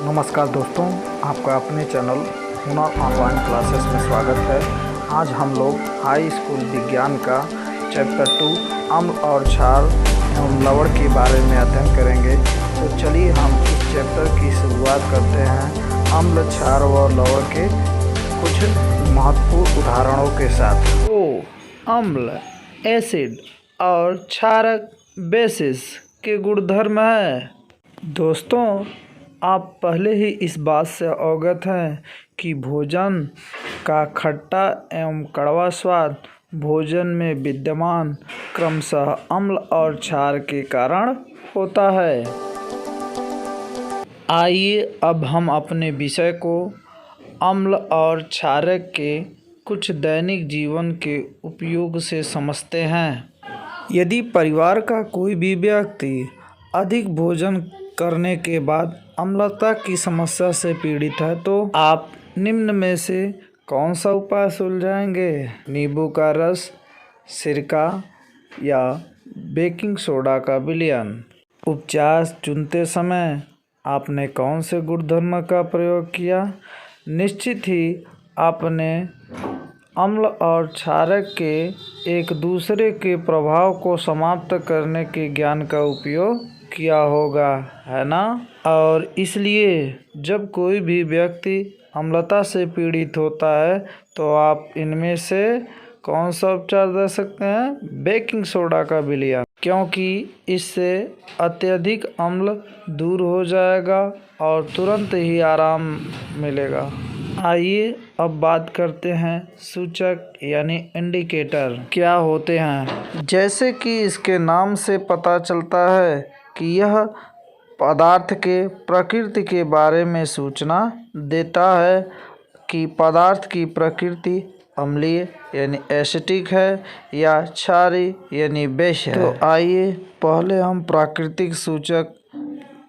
नमस्कार दोस्तों, आपका अपने चैनल हुनर ऑनलाइन क्लासेस में स्वागत है। आज हम लोग हाई स्कूल विज्ञान का चैप्टर 2 अम्ल और क्षार एवं लवण के बारे में अध्ययन करेंगे। तो चलिए हम इस चैप्टर की शुरुआत करते हैं अम्ल, क्षार व लवण के कुछ महत्वपूर्ण उदाहरणों के साथ। अम्ल एसिड और क्षारक बेसिस के गुणधर्म है। दोस्तों, आप पहले ही इस बात से अवगत हैं कि भोजन का खट्टा एवं कड़वा स्वाद भोजन में विद्यमान क्रमशः अम्ल और क्षार के कारण होता है। आइए अब हम अपने विषय को अम्ल और क्षारक के कुछ दैनिक जीवन के उपयोग से समझते हैं। यदि परिवार का कोई भी व्यक्ति अधिक भोजन करने के बाद अम्लता की समस्या से पीड़ित है तो आप निम्न में से कौन सा उपाय सुलझाएंगे? नींबू का रस, सिरका या बेकिंग सोडा का विलयन। उपचार चुनते समय आपने कौन से गुणधर्म का प्रयोग किया? निश्चित ही आपने अम्ल और क्षारक के एक दूसरे के प्रभाव को समाप्त करने के ज्ञान का उपयोग किया होगा, है ना? और इसलिए जब कोई भी व्यक्ति अम्लता से पीड़ित होता है तो आप इनमें से कौन सा उपचार दे सकते हैं? बेकिंग सोडा का विलयन, क्योंकि इससे अत्यधिक अम्ल दूर हो जाएगा और तुरंत ही आराम मिलेगा। आइए अब बात करते हैं सूचक यानी इंडिकेटर क्या होते हैं। जैसे कि इसके नाम से पता चलता है कि यह पदार्थ के प्रकृति के बारे में सूचना देता है कि पदार्थ की प्रकृति अम्लीय यानी एसिडिक है या क्षारीय यानी बेस है। तो आइए पहले हम प्राकृतिक सूचक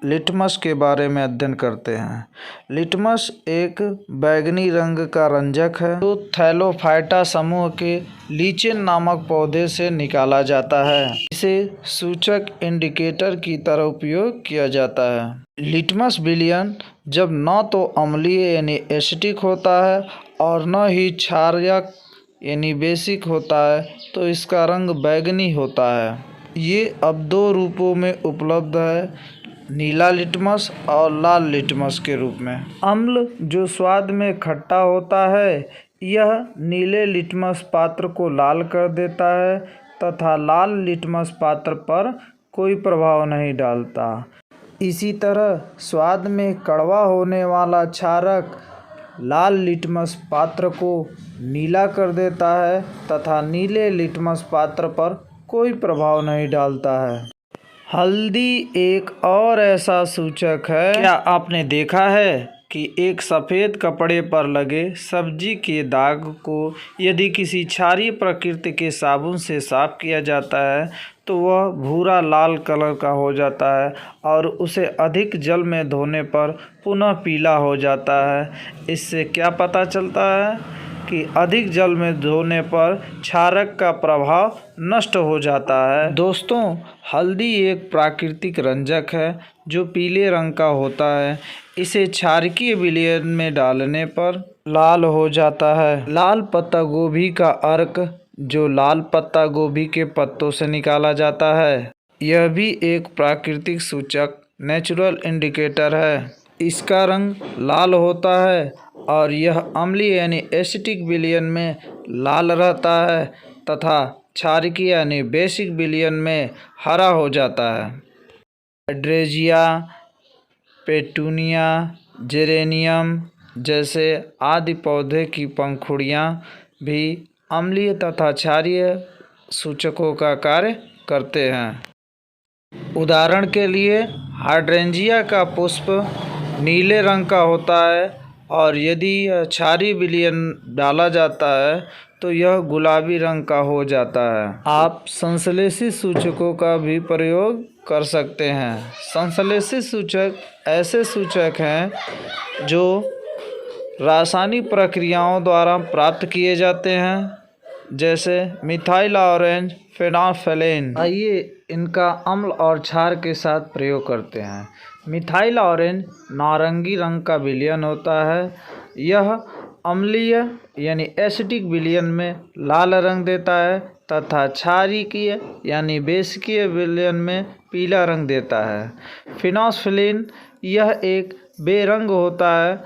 लिटमस के बारे में अध्ययन करते हैं। लिटमस एक बैंगनी रंग का रंजक है जो थैलोफाइटा समूह के लीचेन नामक पौधे से निकाला जाता है। इसे सूचक इंडिकेटर की तरह उपयोग किया जाता है। लिटमस विलयन जब न तो अम्लीय यानी एसिडिक होता है और न ही क्षारक यानी बेसिक होता है तो इसका रंग बैंगनी होता है। ये अब दो रूपों में उपलब्ध है, नीला लिटमस और लाल लिटमस के रूप में। अम्ल जो स्वाद में खट्टा होता है यह नीले लिटमस पात्र को लाल कर देता है तथा लाल लिटमस पात्र पर कोई प्रभाव नहीं डालता। इसी तरह स्वाद में कड़वा होने वाला क्षारक लाल लिटमस पात्र को नीला कर देता है तथा नीले लिटमस पात्र पर कोई प्रभाव नहीं डालता है। हल्दी एक और ऐसा सूचक है। क्या आपने देखा है कि एक सफ़ेद कपड़े पर लगे सब्जी के दाग को यदि किसी क्षारीय प्रकृति के साबुन से साफ किया जाता है तो वह भूरा लाल कलर का हो जाता है और उसे अधिक जल में धोने पर पुनः पीला हो जाता है। इससे क्या पता चलता है कि अधिक जल में धोने पर क्षारक का प्रभाव नष्ट हो जाता है। दोस्तों, हल्दी एक प्राकृतिक रंजक है जो पीले रंग का होता है। इसे क्षारकीय विलयन में डालने पर लाल हो जाता है। लाल पत्ता गोभी का अर्क जो लाल पत्ता गोभी के पत्तों से निकाला जाता है, यह भी एक प्राकृतिक सूचक नेचुरल इंडिकेटर है। इसका रंग लाल होता है और यह अम्लीय यानी एसिडिक विलयन में लाल रहता है तथा क्षारकीय यानी बेसिक विलयन में हरा हो जाता है। हाइड्रेंजिया, पेटूनिया, जेरेनियम जैसे आदि पौधे की पंखुड़ियाँ भी अम्लीय तथा क्षारीय सूचकों का कार्य करते हैं। उदाहरण के लिए हाइड्रेंजिया का पुष्प नीले रंग का होता है और यदि क्षारीय विलयन डाला जाता है तो यह गुलाबी रंग का हो जाता है। आप संश्लेषित सूचकों का भी प्रयोग कर सकते हैं। संश्लेषित सूचक ऐसे सूचक हैं जो रासायनिक प्रक्रियाओं द्वारा प्राप्त किए जाते हैं, जैसे मिथाइल ऑरेंज फेनोल्फथालीन। आइए इनका अम्ल और क्षार के साथ प्रयोग करते हैं। मिथाइल ऑरेंज नारंगी रंग का विलयन होता है। यह अम्लीय यानी एसिडिक विलयन में लाल रंग देता है तथा क्षारीय यानी बेसिकीय विलयन में पीला रंग देता है। फिनोल्फ्थालीन यह एक बेरंग होता है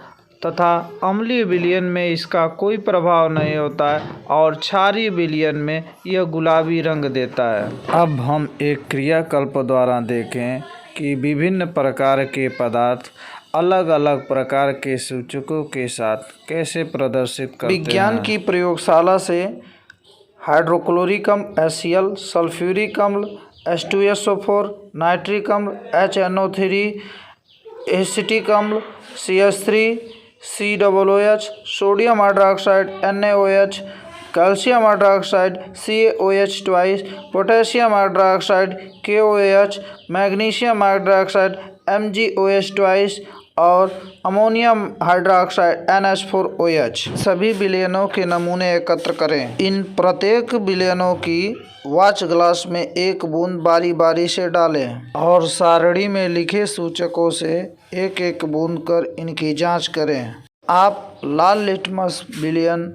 तथा अम्लीय विलयन में इसका कोई प्रभाव नहीं होता है और क्षारीय विलयन में यह गुलाबी रंग देता है। अब हम एक क्रियाकल्प द्वारा देखें कि विभिन्न प्रकार के पदार्थ अलग अलग प्रकार के सूचकों के साथ कैसे प्रदर्शित करते हैं। विज्ञान की प्रयोगशाला से हाइड्रोक्लोरिक अम्ल HCl, सल्फ्यूरिक अम्ल H2SO4, नाइट्रिक अम्ल HNO3, एसिटिक अम्ल CH3, COOH, sodium hydroxide NaOH, calcium hydroxide CaOH twice, potassium hydroxide KOH, magnesium hydroxide MgOH twice और अमोनियम हाइड्रोक्साइड NH4OH। सभी विलयनों के नमूने एकत्र करें। इन प्रत्येक विलयनों की वॉच ग्लास में एक बूंद बारी बारी से डालें और सारणी में लिखे सूचकों से एक एक बूंद कर इनकी जांच करें। आप लाल लिटमस विलयन,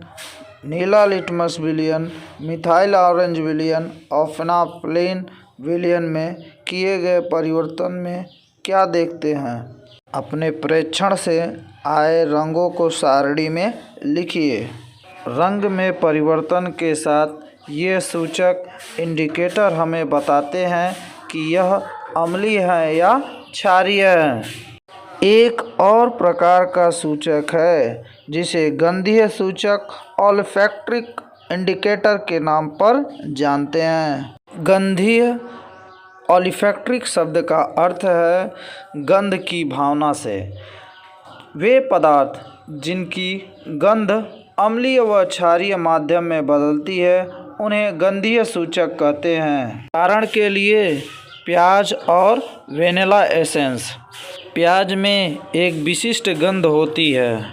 नीला लिटमस विलयन, मिथाइल ऑरेंज विलयन और फिनोल्फ्थालीन विलयन में किए गए परिवर्तन में क्या देखते हैं? अपने प्रेक्षण से आए रंगों को सारणी में लिखिए। रंग में परिवर्तन के साथ ये सूचक इंडिकेटर हमें बताते हैं कि यह अम्लीय है या क्षारीय है। एक और प्रकार का सूचक है जिसे गंधीय सूचक ओल्फैक्टिक इंडिकेटर के नाम पर जानते हैं। गंधीय ओल्फैक्टिक शब्द का अर्थ है गंध की भावना से। वे पदार्थ जिनकी गंध अम्लीय व क्षारीय माध्यम में बदलती है उन्हें गंधीय सूचक कहते हैं। उदाहरण के लिए प्याज और वेनिला एसेंस। प्याज में एक विशिष्ट गंध होती है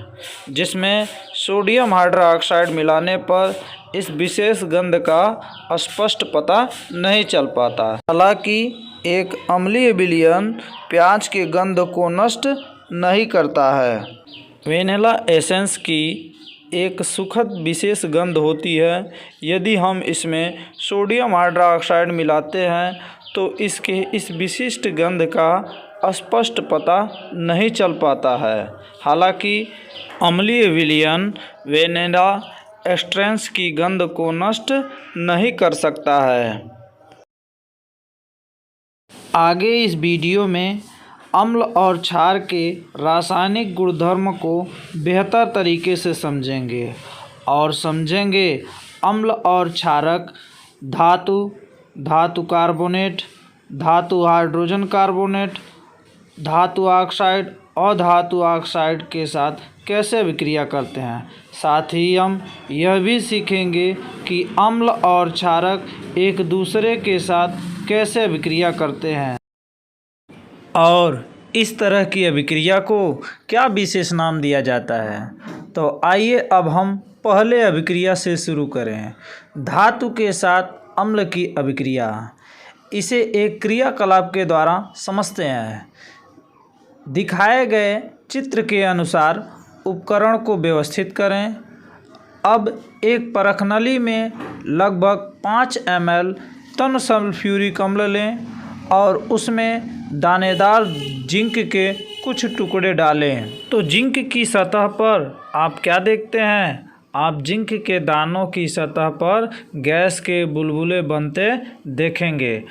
जिसमें सोडियम हाइड्रोक्साइड मिलाने पर इस विशेष गंध का स्पष्ट पता नहीं चल पाता। हालांकि एक अम्लीय विलयन प्याज के गंध को नष्ट नहीं करता है। वेनिला एसेंस की एक सुखद विशेष गंध होती है। यदि हम इसमें सोडियम हाइड्रोक्साइड मिलाते हैं तो इसके इस विशिष्ट गंध का स्पष्ट पता नहीं चल पाता है। हालांकि अम्लीय विलयन वेनिला एस्ट्रेंस की गंध को नष्ट नहीं कर सकता है। आगे इस वीडियो में अम्ल और क्षार के रासायनिक गुणधर्म को बेहतर तरीके से समझेंगे और समझेंगे अम्ल और क्षारक धातु, धातु कार्बोनेट, धातु हाइड्रोजन कार्बोनेट, धातु ऑक्साइड और धातु ऑक्साइड के साथ कैसे अभिक्रिया करते हैं। साथ ही हम यह भी सीखेंगे कि अम्ल और क्षारक एक दूसरे के साथ कैसे अभिक्रिया करते हैं और इस तरह की अभिक्रिया को क्या विशेष नाम दिया जाता है। तो आइए अब हम पहले अभिक्रिया से शुरू करें। धातु के साथ अम्ल की अभिक्रिया। इसे एक क्रियाकलाप के द्वारा समझते हैं। दिखाए गए चित्र के अनुसार उपकरण को व्यवस्थित करें। अब एक परखनली में लगभग 5 ml तन सल्फ्यूरिक अम्ल लें और उसमें दानेदार जिंक के कुछ टुकड़े डालें। तो जिंक की सतह पर आप क्या देखते हैं? आप जिंक के दानों की सतह पर गैस के बुलबुले बनते देखेंगे।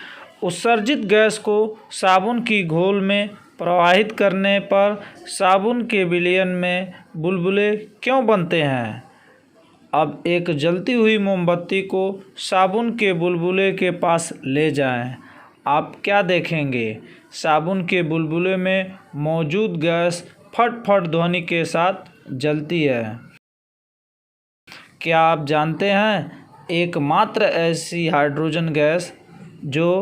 उत्सर्जित गैस को साबुन की घोल में प्रवाहित करने पर साबुन के विलयन में बुलबुले क्यों बनते हैं? अब एक जलती हुई मोमबत्ती को साबुन के बुलबुले के पास ले जाएं। आप क्या देखेंगे? साबुन के बुलबुले में मौजूद गैस फट फट ध्वनि के साथ जलती है। क्या आप जानते हैं एकमात्र ऐसी हाइड्रोजन गैस जो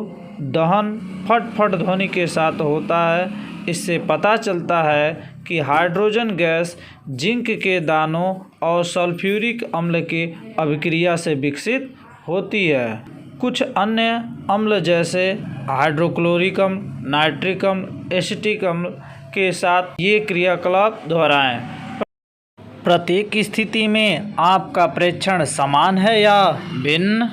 दहन फट फट ध्वनि के साथ होता है? इससे पता चलता है कि हाइड्रोजन गैस जिंक के दानों और सल्फ्यूरिक अम्ल की अभिक्रिया से विकसित होती है। कुछ अन्य अम्ल जैसे हाइड्रोक्लोरिक अम्ल, नाइट्रिक अम्ल, एसिटिक अम्ल के साथ ये क्रियाकलाप दोहराएं। प्रत्येक स्थिति में आपका प्रेक्षण समान है या भिन्न?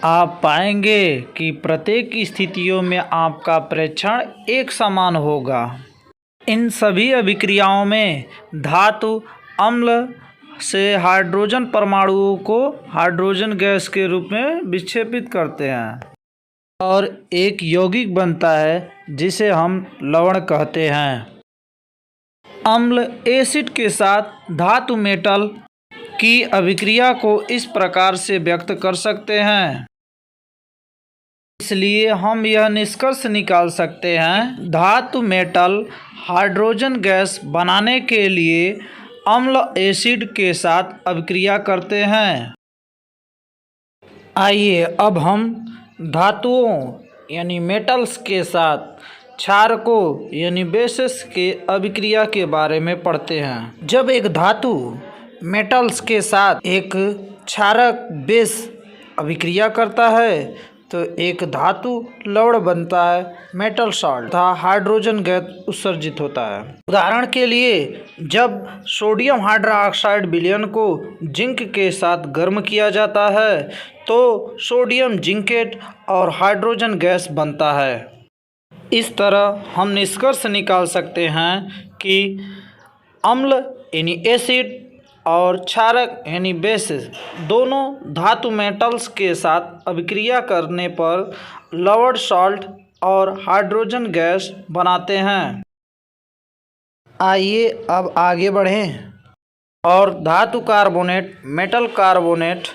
आप पाएंगे कि प्रत्येक स्थितियों में आपका प्रेक्षण एक समान होगा। इन सभी अभिक्रियाओं में धातु अम्ल से हाइड्रोजन परमाणुओं को हाइड्रोजन गैस के रूप में विक्षेपित करते हैं और एक यौगिक बनता है जिसे हम लवण कहते हैं। अम्ल एसिड के साथ धातु मेटल की अभिक्रिया को इस प्रकार से व्यक्त कर सकते हैं। इसलिए हम यह निष्कर्ष निकाल सकते हैं धातु मेटल हाइड्रोजन गैस बनाने के लिए अम्ल एसिड के साथ अभिक्रिया करते हैं। आइए अब हम धातुओं यानी मेटल्स के साथ क्षारकों यानी बेसेस के अभिक्रिया के बारे में पढ़ते हैं। जब एक धातु मेटल्स के साथ एक क्षारक बेस अभिक्रिया करता है तो एक धातु लवण बनता है, मेटल सॉल्ट, तथा हाइड्रोजन गैस उत्सर्जित होता है। उदाहरण के लिए जब सोडियम हाइड्रोक्साइड विलयन को जिंक के साथ गर्म किया जाता है तो सोडियम जिंकेट और हाइड्रोजन गैस बनता है। इस तरह हम निष्कर्ष निकाल सकते हैं कि अम्ल यानी एसिड और क्षारक यानी बेसिस दोनों धातु मेटल्स के साथ अभिक्रिया करने पर लवण सॉल्ट और हाइड्रोजन गैस बनाते हैं। आइए अब आगे बढ़ें और धातु कार्बोनेट, मेटल कार्बोनेट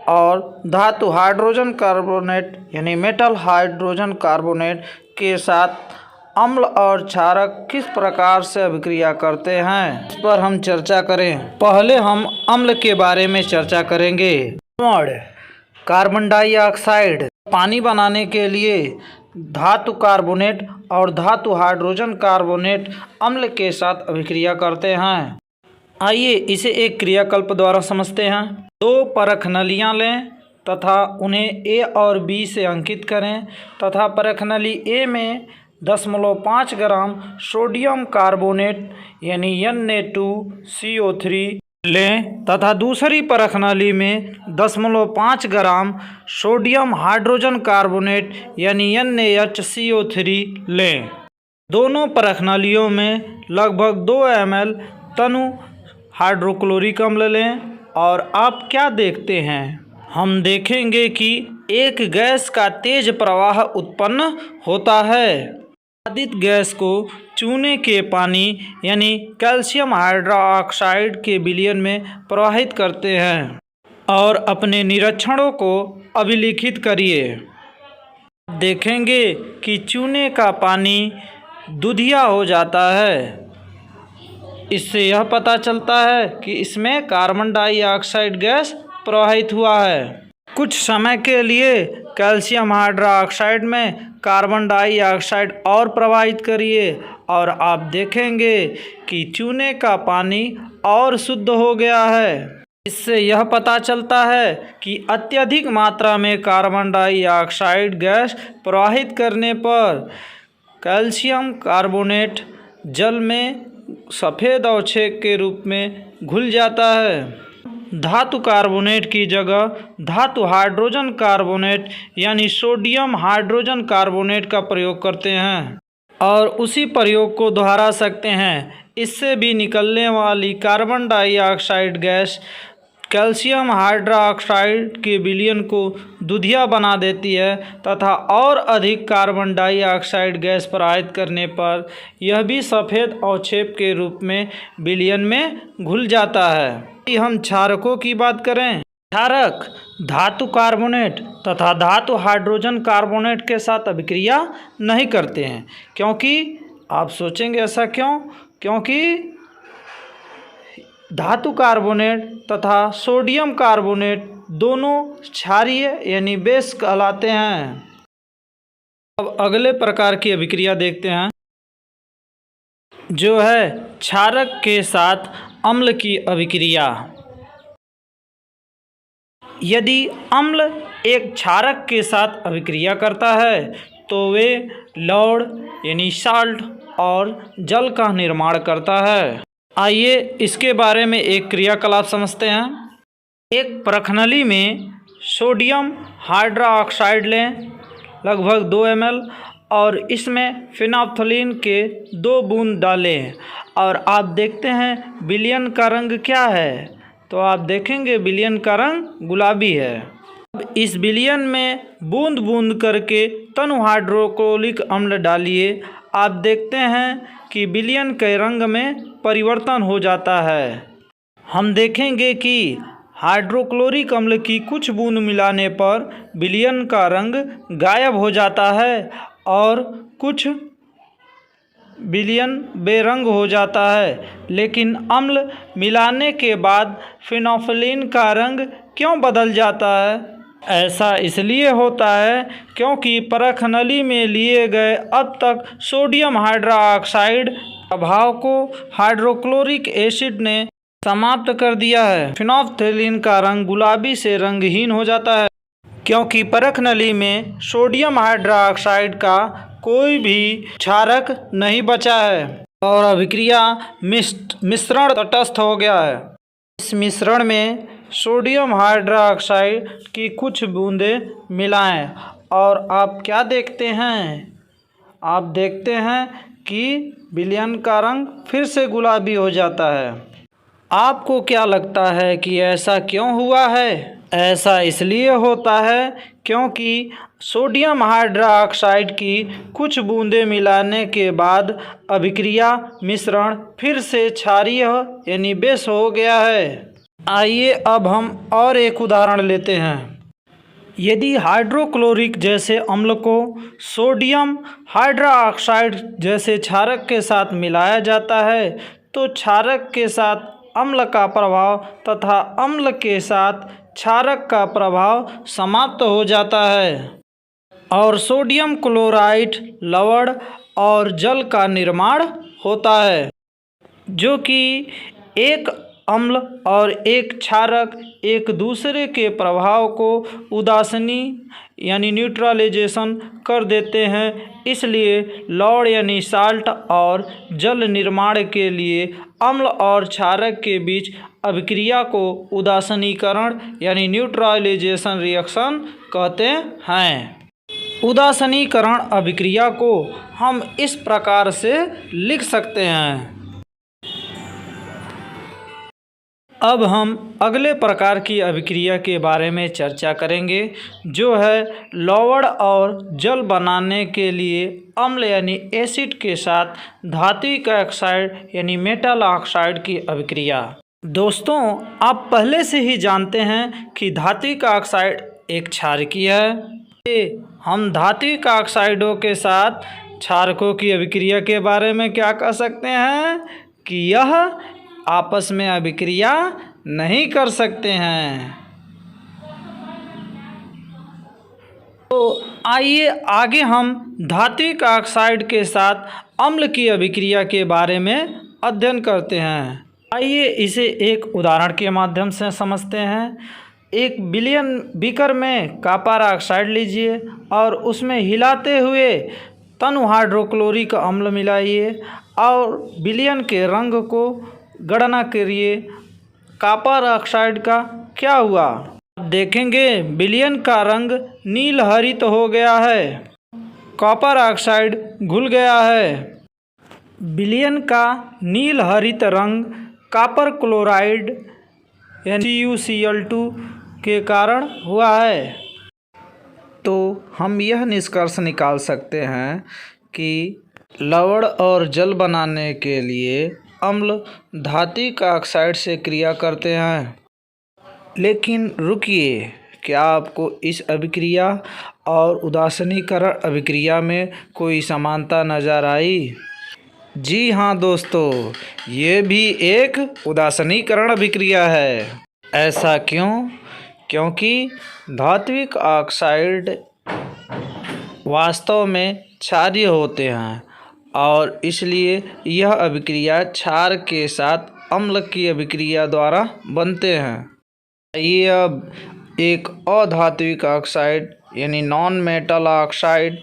और धातु हाइड्रोजन कार्बोनेट यानी मेटल हाइड्रोजन कार्बोनेट के साथ अम्ल और क्षारक किस प्रकार से अभिक्रिया करते हैं इस पर हम चर्चा करें। पहले हम अम्ल के बारे में चर्चा करेंगे। कार्बन डाइऑक्साइड पानी बनाने के लिए धातु कार्बोनेट और धातु हाइड्रोजन कार्बोनेट अम्ल के साथ अभिक्रिया करते हैं। आइए इसे एक क्रियाकल्प द्वारा समझते हैं। दो परख नलियाँ लें तथा उन्हें ए और बी से अंकित करें तथा परख नली ए में 0.5 ग्राम सोडियम कार्बोनेट यानी Na2CO3 लें तथा दूसरी परख नली में 0.5 ग्राम सोडियम हाइड्रोजन कार्बोनेट यानी NaHCO3 लें। दोनों परख नलियों में लगभग 2 ml तनु हाइड्रोक्लोरिक अम्ल लें और आप क्या देखते हैं? हम देखेंगे कि एक गैस का तेज प्रवाह उत्पन्न होता है। उत्पादित गैस को चूने के पानी यानी कैल्शियम हाइड्रोक्साइड के विलयन में प्रवाहित करते हैं और अपने निरीक्षणों को अभिलिखित करिए। देखेंगे कि चूने का पानी दूधिया हो जाता है। इससे यह पता चलता है कि इसमें कार्बन डाइऑक्साइड गैस प्रवाहित हुआ है। कुछ समय के लिए कैल्शियम हाइड्रोक्साइड में कार्बन डाइऑक्साइड और प्रवाहित करिए और आप देखेंगे कि चूने का पानी और शुद्ध हो गया है। इससे यह पता चलता है कि अत्यधिक मात्रा में कार्बन डाइऑक्साइड गैस प्रवाहित करने पर कैल्शियम कार्बोनेट जल में सफ़ेद अवक्षेप के रूप में घुल जाता है। धातु कार्बोनेट की जगह धातु हाइड्रोजन कार्बोनेट यानी सोडियम हाइड्रोजन कार्बोनेट का प्रयोग करते हैं और उसी प्रयोग को दोहरा सकते हैं। इससे भी निकलने वाली carbon dioxide gas calcium hydroxide के विलयन को दूधिया बना देती है तथा और अधिक कार्बन डाइऑक्साइड गैस प्रवाहित करने पर यह भी सफ़ेद अवक्षेप के रूप में विलयन में घुल जाता है। हम क्षारकों की बात करें। क्षारक धातु कार्बोनेट तथा धातु हाइड्रोजन कार्बोनेट के साथ अभिक्रिया नहीं करते हैं। क्योंकि आप सोचेंगे ऐसा क्यों? क्योंकि धातु कार्बोनेट तथा सोडियम कार्बोनेट दोनों क्षारीय यानी बेस कहलाते हैं। अब अगले प्रकार की अभिक्रिया देखते हैं जो है क्षारक के साथ अम्ल की अभिक्रिया। यदि अम्ल एक क्षारक के साथ अभिक्रिया करता है तो वे लवण यानी साल्ट और जल का निर्माण करता है। आइए इसके बारे में एक क्रियाकलाप समझते हैं। एक परखनली में सोडियम हाइड्रोक्साइड लें, लगभग 2 ml, और इसमें फिनोल्फ्थालीन के 2 बूंद डालें और आप देखते हैं विलयन का रंग क्या है, तो आप देखेंगे विलयन का रंग गुलाबी है। अब इस विलयन में बूंद बूंद करके तनु हाइड्रोक्लोरिक अम्ल डालिए। आप देखते हैं कि विलयन के रंग में परिवर्तन हो जाता है। हम देखेंगे कि हाइड्रोक्लोरिक अम्ल की कुछ बूंद मिलाने पर विलयन का रंग गायब हो जाता है और कुछ विलयन बेरंग हो जाता है। लेकिन अम्ल मिलाने के बाद फिनोल्फ्थालीन का रंग क्यों बदल जाता है? ऐसा इसलिए होता है क्योंकि परखनली में लिए गए अब तक सोडियम हाइड्रोक्साइड प्रभाव को हाइड्रोक्लोरिक एसिड ने समाप्त कर दिया है। फिनोल्फ्थालीन का रंग गुलाबी से रंगहीन हो जाता है क्योंकि परखनली में सोडियम हाइड्रोक्साइड का कोई भी क्षारक नहीं बचा है और अभिक्रिया मिश्रण तटस्थ हो गया है। इस मिश्रण में सोडियम हाइड्रोक्साइड की कुछ बूंदें मिलाएं और आप क्या देखते हैं? आप देखते हैं कि विलयन का रंग फिर से गुलाबी हो जाता है। आपको क्या लगता है कि ऐसा क्यों हुआ है? ऐसा इसलिए होता है क्योंकि सोडियम हाइड्रोक्साइड की कुछ बूंदें मिलाने के बाद अभिक्रिया मिश्रण फिर से क्षारीय यानी बेस हो गया है। आइए अब हम और एक उदाहरण लेते हैं। यदि हाइड्रोक्लोरिक जैसे अम्ल को सोडियम हाइड्रोक्साइड जैसे क्षारक के साथ मिलाया जाता है तो क्षारक के साथ अम्ल का प्रभाव तथा अम्ल के साथ क्षारक का प्रभाव समाप्त हो जाता है और सोडियम क्लोराइड लवण और जल का निर्माण होता है, जो कि एक अम्ल और एक क्षारक एक दूसरे के प्रभाव को उदासीनी यानी न्यूट्रलाइजेशन कर देते हैं। इसलिए लवण यानी साल्ट और जल निर्माण के लिए अम्ल और क्षारक के बीच अभिक्रिया को उदासीनीकरण यानी न्यूट्रलाइजेशन रिएक्शन कहते हैं। उदासीनीकरण अभिक्रिया को हम इस प्रकार से लिख सकते हैं। अब हम अगले प्रकार की अभिक्रिया के बारे में चर्चा करेंगे, जो है लवण और जल बनाने के लिए अम्ल यानी एसिड के साथ धात्विक ऑक्साइड यानी मेटल ऑक्साइड की अभिक्रिया। दोस्तों, आप पहले से ही जानते हैं कि धात्विक ऑक्साइड एक क्षारकीय है। हम धात्विक ऑक्साइडों के साथ क्षारकों की अभिक्रिया के बारे में क्या कह सकते हैं कि यह आपस में अभिक्रिया नहीं कर सकते हैं। तो आइए आगे हम धात्विक ऑक्साइड के साथ अम्ल की अभिक्रिया के बारे में अध्ययन करते हैं। आइए इसे एक उदाहरण के माध्यम से समझते हैं। एक विलयन बीकर में कॉपर ऑक्साइड लीजिए और उसमें हिलाते हुए तनु हाइड्रोक्लोरिक अम्ल मिलाइए और विलयन के रंग को गणना करिए कॉपर ऑक्साइड का क्या हुआ। आप देखेंगे विलयन का रंग नील हरित हो गया है, कॉपर ऑक्साइड घुल गया है। विलयन का नील हरित रंग कॉपर क्लोराइड यानी CuCl2 के कारण हुआ है। तो हम यह निष्कर्ष निकाल सकते हैं कि लवण और जल बनाने के लिए अम्ल धात्विक ऑक्साइड से क्रिया करते हैं। लेकिन रुकिए, क्या आपको इस अभिक्रिया और उदासीनीकरण अभिक्रिया में कोई समानता नज़र आई? जी हाँ दोस्तों, ये भी एक उदासीनीकरण अभिक्रिया है। ऐसा क्यों? क्योंकि धात्विक ऑक्साइड वास्तव में क्षारीय होते हैं और इसलिए यह अभिक्रिया क्षार के साथ अम्ल की अभिक्रिया द्वारा बनते हैं। आइए अब एक अधात्विक ऑक्साइड यानी नॉन मेटल ऑक्साइड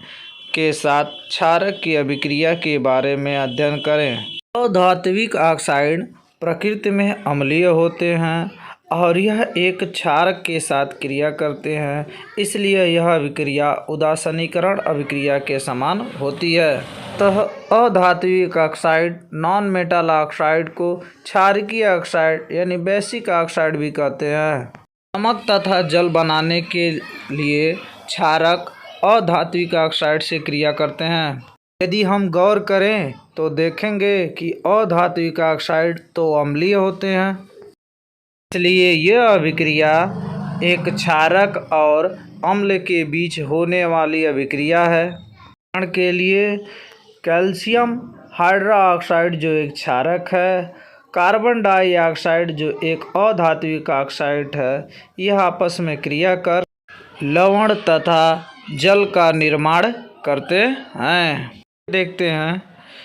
के साथ क्षारक की अभिक्रिया के बारे में अध्ययन करें। अधात्विक ऑक्साइड प्रकृति में अम्लीय होते हैं और यह एक क्षारक के साथ क्रिया करते हैं, इसलिए यह अभिक्रिया उदासीनीकरण अभिक्रिया के समान होती है। अतः अधात्विक ऑक्साइड नॉन मेटल ऑक्साइड को क्षारकीय ऑक्साइड यानी बेसिक ऑक्साइड भी कहते हैं। नमक तथा जल बनाने के लिए क्षारक अधात्विक ऑक्साइड से क्रिया करते हैं। यदि हम गौर करें तो देखेंगे कि अधात्विक ऑक्साइड तो अम्लीय होते हैं, इसलिए यह अभिक्रिया एक क्षारक और अम्ल के बीच होने वाली अभिक्रिया है। उदाहरण के लिए कैल्शियम हाइड्रोक्साइड जो एक क्षारक है, कार्बन डाइऑक्साइड जो एक अधात्विक ऑक्साइड है, यह आपस में क्रिया कर लवण तथा जल का निर्माण करते हैं। देखते हैं,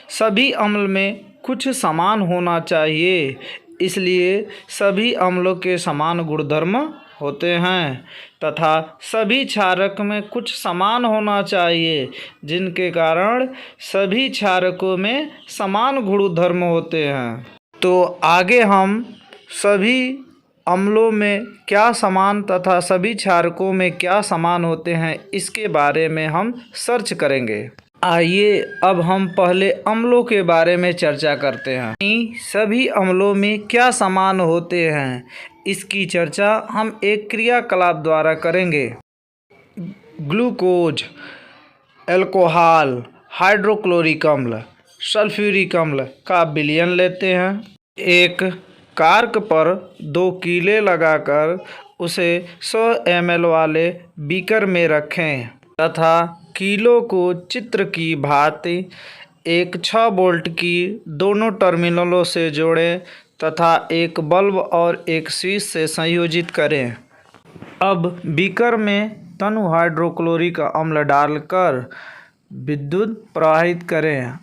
सभी अम्ल में कुछ समान होना चाहिए, इसलिए सभी अम्लों के समान गुणधर्म होते हैं तथा सभी क्षारक में कुछ समान होना चाहिए, जिनके कारण सभी क्षारकों में समान गुणधर्म होते हैं। तो आगे हम सभी अम्लों में क्या समान तथा सभी क्षारकों में क्या समान होते हैं, इसके बारे में हम सर्च करेंगे। आइए अब हम पहले अम्लों के बारे में चर्चा करते हैं। सभी अम्लों में क्या समान होते हैं, इसकी चर्चा हम एक क्रियाकलाप द्वारा करेंगे। ग्लूकोज, अल्कोहल, हाइड्रोक्लोरिक अम्ल, सल्फ्यूरिक अम्ल का विलयन लेते हैं। एक कार्क पर 2 कीले लगाकर उसे 100 ml वाले बीकर में रखें तथा कीलों को चित्र की भांति एक 6 वोल्ट की दोनों टर्मिनलों से जोड़ें तथा एक बल्ब और एक स्विच से संयोजित करें। अब बीकर में तनु हाइड्रोक्लोरिक अम्ल डालकर विद्युत प्रवाहित करें।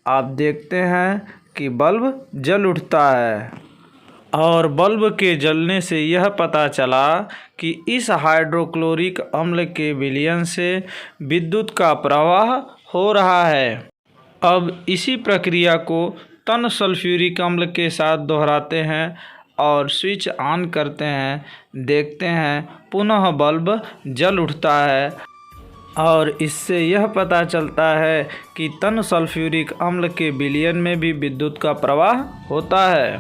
आप देखते हैं कि बल्ब जल उठता है और बल्ब के जलने से यह पता चला कि इस हाइड्रोक्लोरिक अम्ल के विलयन से विद्युत का प्रवाह हो रहा है। अब इसी प्रक्रिया को तन सल्फ्यूरिक अम्ल के साथ दोहराते हैं और स्विच ऑन करते हैं। देखते हैं पुनः बल्ब जल उठता है और इससे यह पता चलता है कि तन सल्फ्यूरिक अम्ल के विलयन में भी विद्युत का प्रवाह होता है।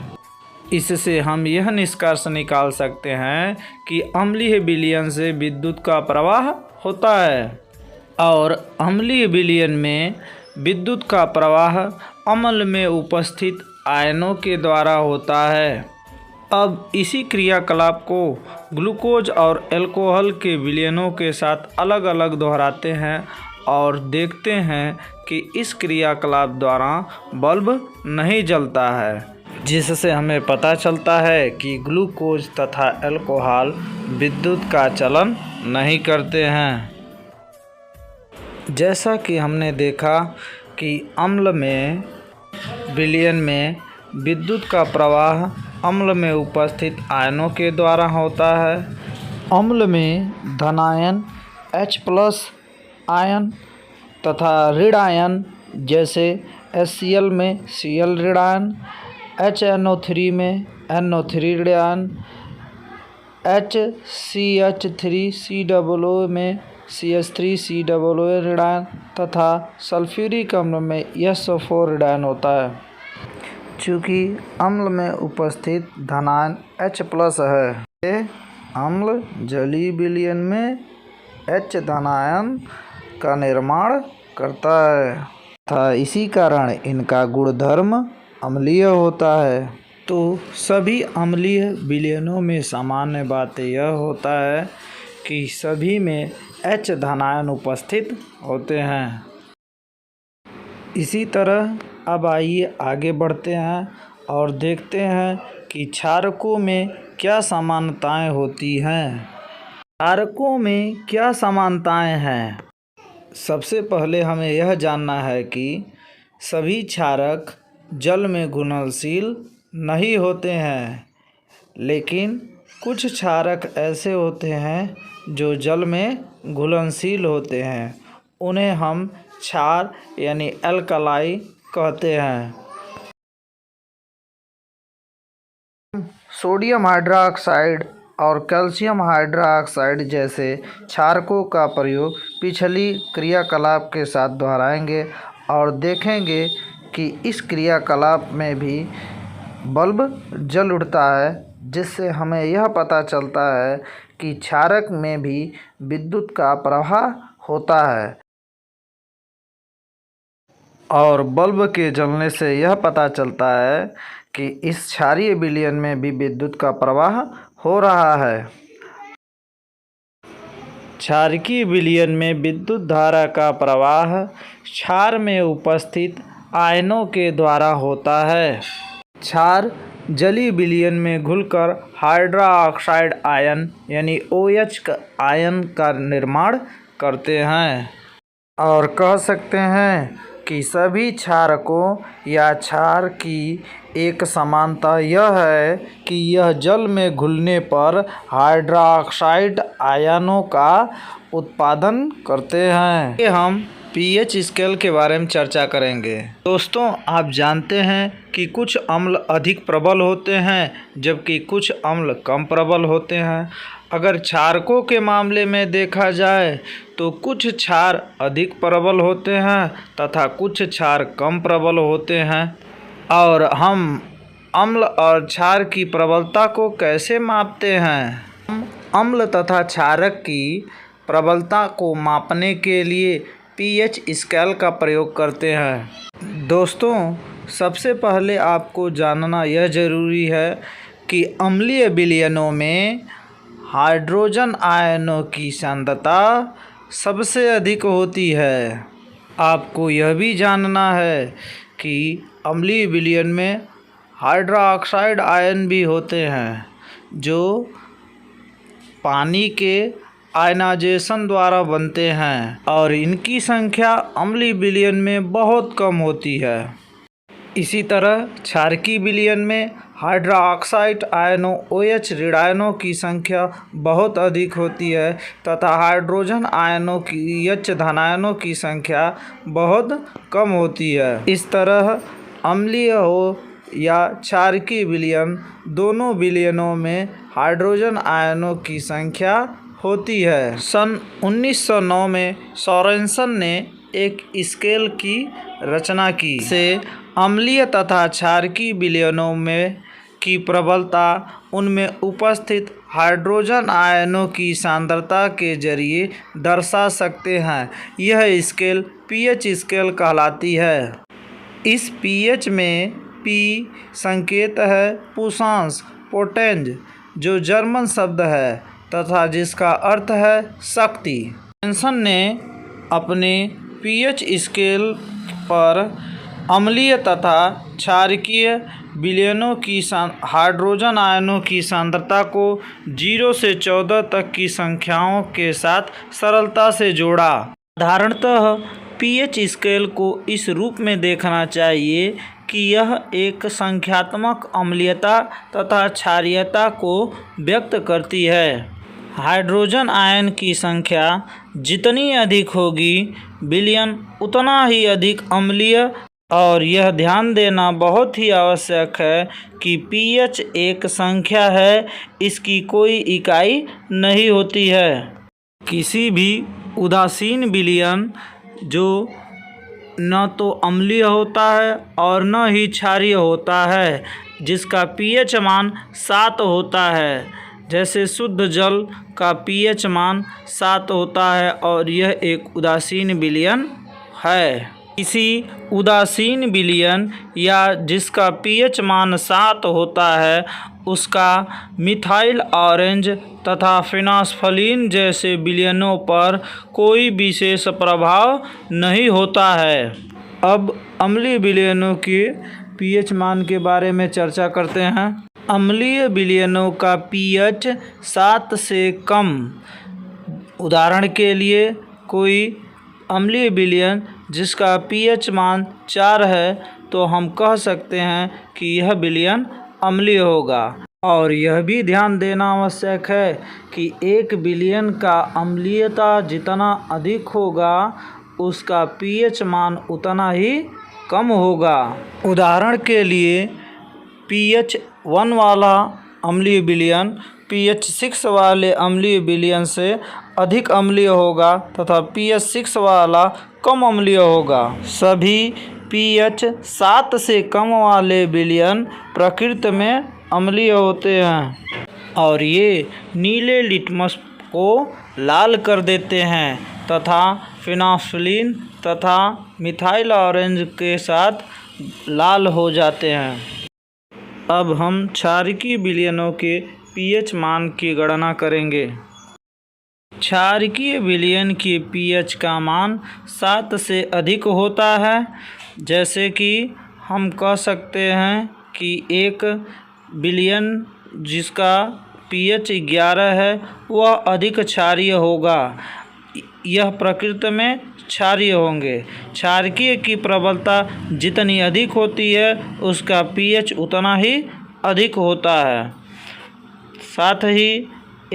इससे हम यह निष्कर्ष निकाल सकते हैं कि अम्लीय विलयन से विद्युत का प्रवाह होता है और अम्लीय विलयन में विद्युत का प्रवाह अम्ल में उपस्थित आयनों के द्वारा होता है। अब इसी क्रियाकलाप को ग्लूकोज और अल्कोहल के विलयनों के साथ अलग अलग दोहराते हैं और देखते हैं कि इस क्रियाकलाप द्वारा बल्ब नहीं जलता है, जिससे हमें पता चलता है कि ग्लूकोज तथा अल्कोहल विद्युत का चलन नहीं करते हैं। जैसा कि हमने देखा कि अम्ल में विलयन में विद्युत का प्रवाह अम्ल में उपस्थित आयनों के द्वारा होता है। अम्ल में धनायन H+ आयन तथा ऋण आयन जैसे HCl में Cl ऋण आयन, HNO3 में NO3 ऋण आयन, HCH3COO में CH3COO ऋण आयन तथा सल्फ्यूरिक अम्ल में SO4 ऋण आयन होता है। चूँकि अम्ल में उपस्थित धनायन H+ है, ये अम्ल जलीय विलयन में H धनायन का निर्माण करता है तथा इसी कारण इनका गुणधर्म अम्लीय होता है। तो सभी अम्लीय विलयनों में सामान्य बात यह होता है कि सभी में H धनायन उपस्थित होते हैं। इसी तरह अब आइए आगे बढ़ते हैं और देखते हैं कि क्षारकों में क्या समानताएं होती हैं। क्षारकों में क्या समानताएं हैं? सबसे पहले हमें यह जानना है कि सभी क्षारक जल में घुलनशील नहीं होते हैं, लेकिन कुछ क्षारक ऐसे होते हैं जो जल में घुलनशील होते हैं, उन्हें हम क्षार यानी एल्कलाई कहते हैं। सोडियम हाइड्रोक्साइड और कैल्शियम हाइड्रोक्साइड जैसे क्षारकों का प्रयोग पिछली क्रियाकलाप के साथ दोहराएंगे और देखेंगे कि इस क्रियाकलाप में भी बल्ब जल उठता है, जिससे हमें यह पता चलता है कि क्षारक में भी विद्युत का प्रवाह होता है। और बल्ब के जलने से यह पता चलता है कि इस क्षारीय विलयन में भी विद्युत का प्रवाह हो रहा है। क्षारकीय विलयन में विद्युत धारा का प्रवाह क्षार में उपस्थित आयनों के द्वारा होता है। क्षार जलीय विलयन में घुलकर हाइड्रोक्साइड आयन यानी OH आयन का निर्माण करते हैं। और कह सकते हैं कि सभी क्षारकों या क्षार की एक समानता यह है कि यह जल में घुलने पर हाइड्रोक्साइड आयनों का उत्पादन करते हैं। ये हम pH स्केल के बारे में चर्चा करेंगे। दोस्तों, आप जानते हैं कि कुछ अम्ल अधिक प्रबल होते हैं जबकि कुछ अम्ल कम प्रबल होते हैं। अगर क्षारकों के मामले में देखा जाए तो कुछ क्षार अधिक प्रबल होते हैं तथा कुछ क्षार कम प्रबल होते हैं। और हम अम्ल और क्षार की प्रबलता को कैसे मापते हैं? हम अम्ल तथा क्षारक की प्रबलता को मापने के लिए pH स्केल का प्रयोग करते हैं। दोस्तों, सबसे पहले आपको जानना यह ज़रूरी है कि अम्लीय विलयनों में हाइड्रोजन आयनों की सांद्रता सबसे अधिक होती है। आपको यह भी जानना है कि अम्लीय विलयन में हाइड्रोक्साइड आयन भी होते हैं जो पानी के आयनाइजेशन द्वारा बनते हैं और इनकी संख्या अम्लीय विलयन में बहुत कम होती है। इसी तरह क्षारकीय विलयन में हाइड्रोक्साइड आयनों OH ऋणायनों की संख्या बहुत अधिक होती है तथा हाइड्रोजन आयनों की H धनायनों की संख्या बहुत कम होती है। इस तरह अम्लीय हो या क्षारकीय विलयन, दोनों विलयनों में हाइड्रोजन आयनों की संख्या होती है। सन 1909 में सोरेनसन ने एक स्केल की रचना की से अम्लीय तथा क्षारकीय विलयनों में की प्रबलता उनमें उपस्थित हाइड्रोजन आयनों की सांद्रता के जरिए दर्शा सकते हैं। यह स्केल pH स्केल कहलाती है। इस pH में P संकेत है पुशांश पोटेंज, जो जर्मन शब्द है तथा जिसका अर्थ है शक्ति। सोरेनसन ने अपने pH स्केल पर अम्लीय तथा क्षारकीय विलयनों की हाइड्रोजन आयनों की सांद्रता को 0 से 14 तक की संख्याओं के साथ सरलता से जोड़ा। साधारणतः pH स्केल को इस रूप में देखना चाहिए कि यह एक संख्यात्मक अम्लीयता तथा क्षारीयता को व्यक्त करती है। हाइड्रोजन आयन की संख्या जितनी अधिक होगी, विलयन उतना ही अधिक अम्लीय। और यह ध्यान देना बहुत ही आवश्यक है कि pH एक संख्या है, इसकी कोई इकाई नहीं होती है। किसी भी उदासीन विलयन जो न तो अम्लीय होता है और न ही क्षारीय होता है, जिसका pH मान 7 होता है, जैसे शुद्ध जल का pH मान 7 होता है और यह एक उदासीन विलयन है। किसी उदासीन विलयन या जिसका pH मान 7 होता है, उसका मिथाइल ऑरेंज तथा फिनोल्फथालीन जैसे विलयनों पर कोई विशेष प्रभाव नहीं होता है। अब अम्लीय विलयनों के pH मान के बारे में चर्चा करते हैं। अम्लीय विलयनों का pH 7 से कम। उदाहरण के लिए, कोई अम्लीय विलयन जिसका pH मान 4 है तो हम कह सकते हैं कि यह विलयन अम्लीय होगा। और यह भी ध्यान देना आवश्यक है कि एक विलयन का अम्लीयता जितना अधिक होगा उसका पीएच मान उतना ही कम होगा। उदाहरण के लिए pH 1 वाला अम्लीय विलयन pH 6 वाले अम्लीय विलयन से अधिक अम्लीय होगा तथा pH 6 वाला कम अम्लीय होगा। सभी pH 7 से कम वाले विलयन प्रकृति में अम्लीय होते हैं और ये नीले लिटमस को लाल कर देते हैं तथा फिनोल्फिन तथा मिथाइल ऑरेंज के साथ लाल हो जाते हैं। अब हम क्षारकीय विलयनों के pH मान की गणना करेंगे। क्षारकीय विलयन की pH का मान 7 से अधिक होता है। जैसे कि हम कह सकते हैं कि एक विलयन जिसका pH 11 है वह अधिक क्षारीय होगा। यह प्रकृति में क्षारीय होंगे। क्षारकीय की प्रबलता जितनी अधिक होती है उसका pH उतना ही अधिक होता है। साथ ही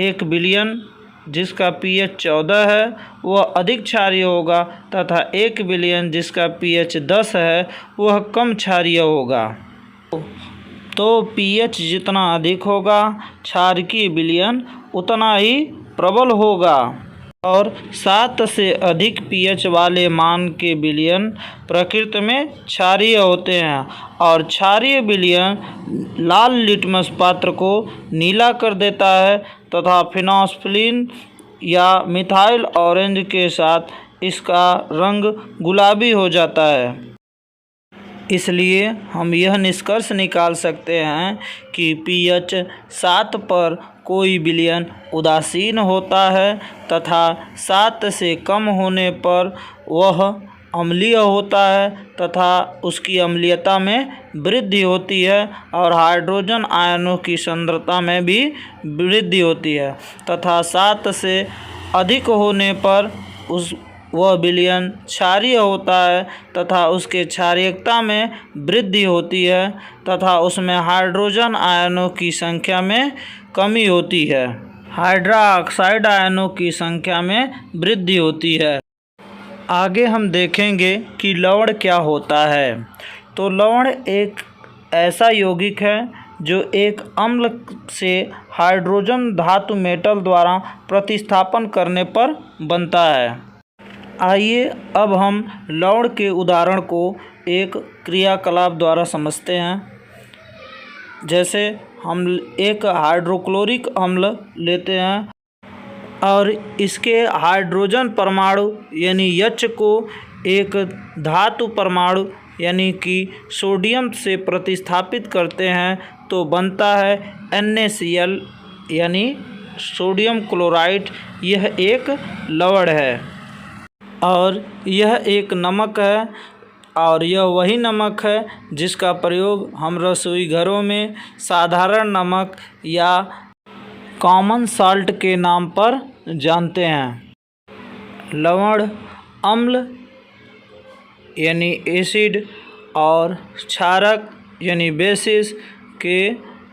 एक विलयन जिसका pH 14 है वह अधिक क्षारीय होगा तथा एक विलयन जिसका pH 10 है वह कम क्षारीय होगा। तो pH जितना अधिक होगा क्षारकीय विलयन उतना ही प्रबल होगा और 7 से अधिक pH वाले मान के विलयन प्रकृति में क्षारीय होते हैं और क्षारीय विलयन लाल लिटमस पात्र को नीला कर देता है तथा फिनोल्फिन या मिथाइल ऑरेंज के साथ इसका रंग गुलाबी हो जाता है। इसलिए हम यह निष्कर्ष निकाल सकते हैं कि pH 7 पर कोई विलयन उदासीन होता है तथा 7 से कम होने पर वह अम्लीय होता है तथा उसकी अम्लीयता में वृद्धि होती है और हाइड्रोजन आयनों की सांद्रता में भी वृद्धि होती है तथा 7 से अधिक होने पर वह विलयन क्षारीय होता है तथा उसके क्षारीयता में वृद्धि होती है तथा उसमें हाइड्रोजन आयनों की संख्या में कमी होती है। हाइड्रोक्साइड आयनों की संख्या में वृद्धि होती है। आगे हम देखेंगे कि लवण क्या होता है। तो लवण एक ऐसा यौगिक है जो एक अम्ल से हाइड्रोजन धातु मेटल द्वारा प्रतिस्थापन करने पर बनता है। आइए अब हम लवण के उदाहरण को एक क्रियाकलाप द्वारा समझते हैं। जैसे हम एक हाइड्रोक्लोरिक अम्ल लेते हैं और इसके हाइड्रोजन परमाणु यानी H को एक धातु परमाणु यानी कि सोडियम से प्रतिस्थापित करते हैं तो बनता है NaCl यानी सोडियम क्लोराइड। यह एक लवण है और यह एक नमक है और यह वही नमक है जिसका प्रयोग हम रसोई घरों में साधारण नमक या कॉमन साल्ट के नाम पर जानते हैं। लवण अम्ल यानी एसिड और क्षारक यानी बेसिस के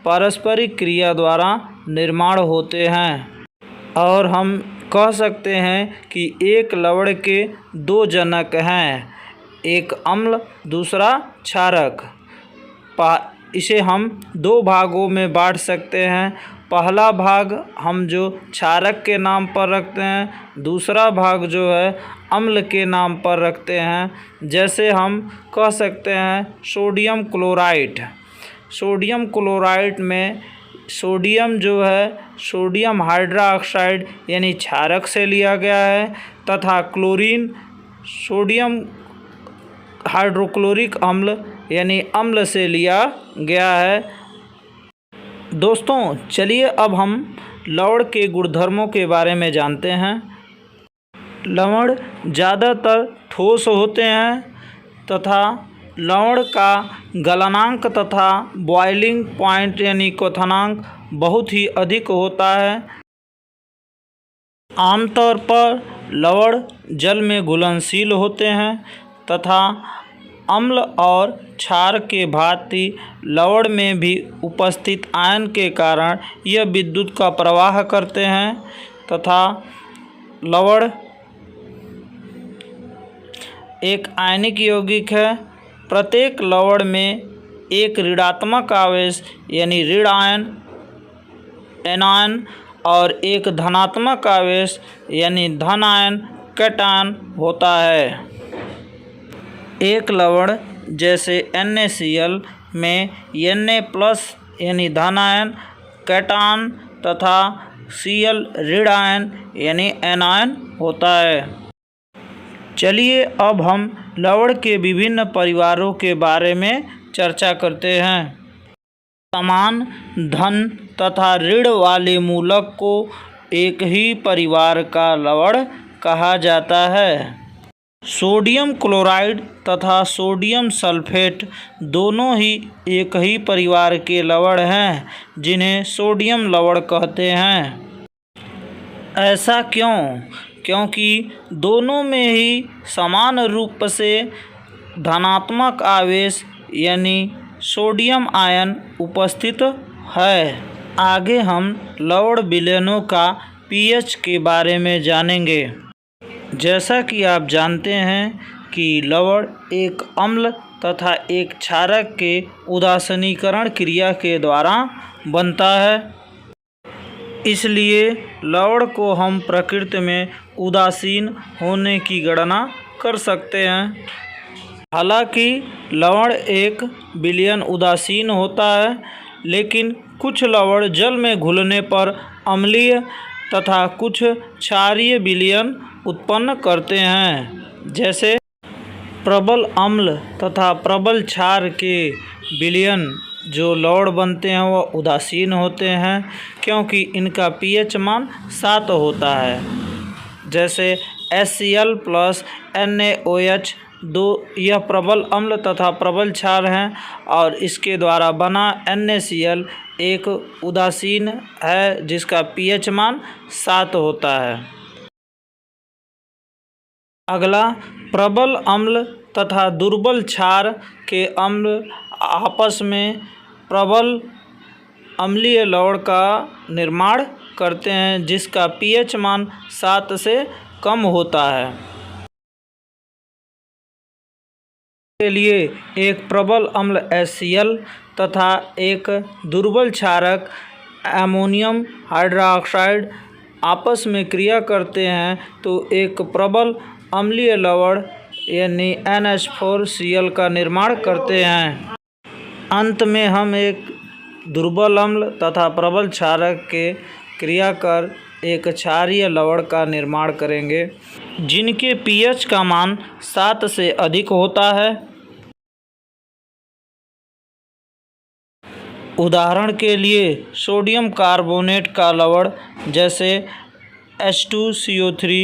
पारस्परिक क्रिया द्वारा निर्माण होते हैं और हम कह सकते हैं कि एक लवण के दो जनक हैं, एक अम्ल दूसरा क्षारक। इसे हम दो भागों में बांट सकते हैं। पहला भाग हम जो क्षारक के नाम पर रखते हैं, दूसरा भाग जो है अम्ल के नाम पर रखते हैं। जैसे हम कह सकते हैं सोडियम क्लोराइड। सोडियम क्लोराइड में सोडियम जो है सोडियम हाइड्रोक्साइड यानी क्षारक से लिया गया है तथा क्लोरीन सोडियम हाइड्रोक्लोरिक अम्ल यानी अम्ल से लिया गया है। दोस्तों चलिए अब हम लवण के गुणधर्मों के बारे में जानते हैं। लवण ज़्यादातर ठोस होते हैं तथा लवण का गलनांक तथा बॉइलिंग पॉइंट यानी क्वथनांक बहुत ही अधिक होता है। आमतौर पर लवण जल में घुलनशील होते हैं तथा अम्ल और क्षार के भांति लवण में भी उपस्थित आयन के कारण यह विद्युत का प्रवाह करते हैं तथा लवण एक आयनिक यौगिक है। प्रत्येक लवण में एक ऋणात्मक आवेश यानी ऋण आयन एनायन और एक धनात्मक आवेश यानी धन आयन कैटायन होता है। एक लवण जैसे NaCl में Na+ यानी धन आयन कैटायन तथा Cl ऋण आयन यानी एनायन होता है। चलिए अब हम लवण के विभिन्न परिवारों के बारे में चर्चा करते हैं। समान धन तथा ऋण वाले मूलक को एक ही परिवार का लवण कहा जाता है। सोडियम क्लोराइड तथा सोडियम सल्फेट दोनों ही एक ही परिवार के लवण हैं, जिन्हें सोडियम लवण कहते हैं। ऐसा क्यों? क्योंकि दोनों में ही समान रूप से धनात्मक आवेश यानी सोडियम आयन उपस्थित है। आगे हम लवण विलयनों का pH के बारे में जानेंगे। जैसा कि आप जानते हैं कि लवण एक अम्ल तथा एक क्षारक के उदासीनीकरण क्रिया के द्वारा बनता है, इसलिए लवण को हम प्रकृति में उदासीन होने की गणना कर सकते हैं। हालांकि लवण एक विलयन उदासीन होता है, लेकिन कुछ लवण जल में घुलने पर अम्लीय तथा कुछ क्षारीय विलयन उत्पन्न करते हैं। जैसे प्रबल अम्ल तथा प्रबल क्षार के विलयन जो लवण बनते हैं वह उदासीन होते हैं, क्योंकि इनका pH मान 7 होता है। जैसे HCl + NaOH यह प्रबल अम्ल तथा प्रबल क्षार हैं और इसके द्वारा बना NaCl एक उदासीन है जिसका pH मान 7 होता है। अगला प्रबल अम्ल तथा दुर्बल क्षार के अम्ल आपस में प्रबल अम्लीय लवण का निर्माण करते हैं, जिसका pH मान 7 से कम होता है। के लिए एक प्रबल अम्ल HCl तथा एक दुर्बल क्षारक अमोनियम हाइड्रोक्साइड आपस में क्रिया करते हैं तो एक प्रबल अम्लीय लवण यानी NH4Cl का निर्माण करते हैं। अंत में हम एक दुर्बल अम्ल तथा प्रबल क्षारक के क्रिया कर एक क्षारीय लवण का निर्माण करेंगे, जिनके pH का मान 7 से अधिक होता है। उदाहरण के लिए सोडियम कार्बोनेट का लवण जैसे H2CO3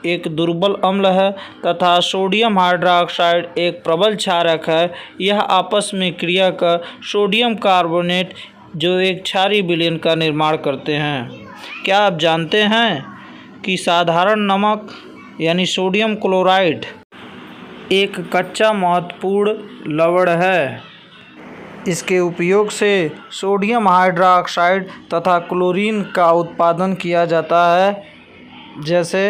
एक दुर्बल अम्ल है तथा सोडियम हाइड्रोक्साइड एक प्रबल क्षारक है। यह आपस में क्रिया कर सोडियम कार्बोनेट जो एक क्षारीय विलयन का निर्माण करते हैं। क्या आप जानते हैं कि साधारण नमक यानी सोडियम क्लोराइड एक कच्चा महत्वपूर्ण लवण है। इसके उपयोग से सोडियम हाइड्रोक्साइड तथा क्लोरीन का उत्पादन किया जाता है। जैसे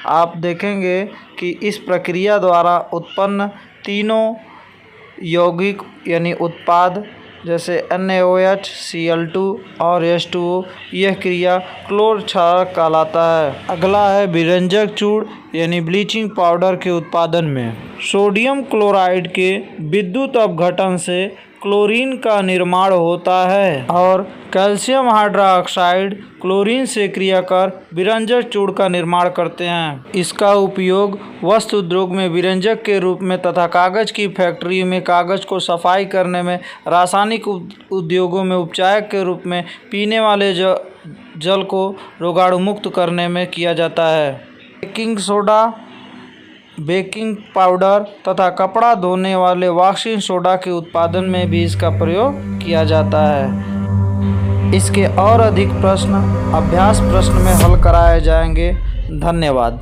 आप देखेंगे कि इस प्रक्रिया द्वारा उत्पन्न तीनों यौगिक यानी उत्पाद जैसे NaOH, Cl2 और H2O, यह क्रिया क्लोर क्षारक कहलाता है। अगला है विरंजक चूर्ण यानी ब्लीचिंग पाउडर के उत्पादन में सोडियम क्लोराइड के विद्युत अपघटन से क्लोरीन का निर्माण होता है और कैल्शियम हाइड्रोक्साइड क्लोरीन से क्रिया कर विरंजक चूर्ण का निर्माण करते हैं। इसका उपयोग वस्त्र उद्योग में विरंजक के रूप में तथा कागज की फैक्ट्री में कागज को सफाई करने में, रासायनिक उद्योगों में उपचायक के रूप में, पीने वाले जल को रोगाणु मुक्त करने में किया जाता है। बेकिंग सोडा, बेकिंग पाउडर तथा कपड़ा धोने वाले वॉशिंग सोडा के उत्पादन में भी इसका प्रयोग किया जाता है। इसके और अधिक प्रश्न अभ्यास प्रश्न में हल कराए जाएंगे। धन्यवाद।